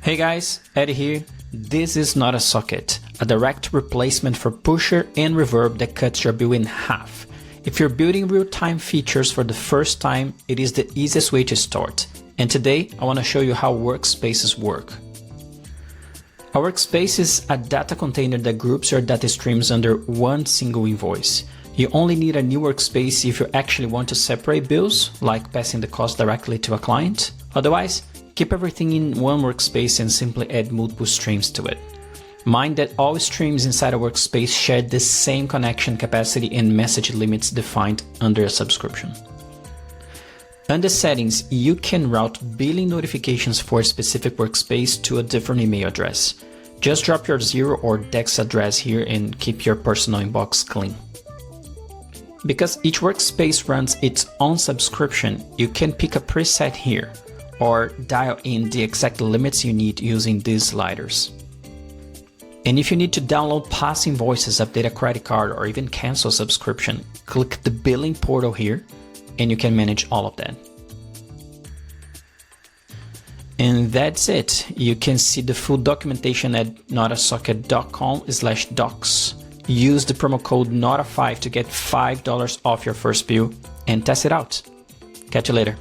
Hey guys, Eddie here. This is Notta Socket, a direct replacement for Pusher and Reverb that cuts your bill in half. If you're building real-time features for the first time, it is the easiest way to start. And today, I want to show you how Workspaces work. A workspace is a data container that groups your data streams under one single invoice. You only need a new workspace if you actually want to separate bills, like passing the cost directly to a client. Otherwise, keep everything in one workspace and simply add multiple streams to it. Mind that all streams inside a workspace share the same connection capacity and message limits defined under a subscription. Under settings, you can route billing notifications for a specific workspace to a different email address. Just drop your Xero or Dext address here and keep your personal inbox clean. Because each workspace runs its own subscription, you can pick a preset here, or dial in the exact limits you need using these sliders. And if you need to download past invoices, update a credit card, or even cancel a subscription, click the billing portal here, and you can manage all of that. And that's it. You can see the full documentation at nottasocket.com/docs. Use the promo code NOTTA5 to get $5 off your first bill and test it out. Catch you later.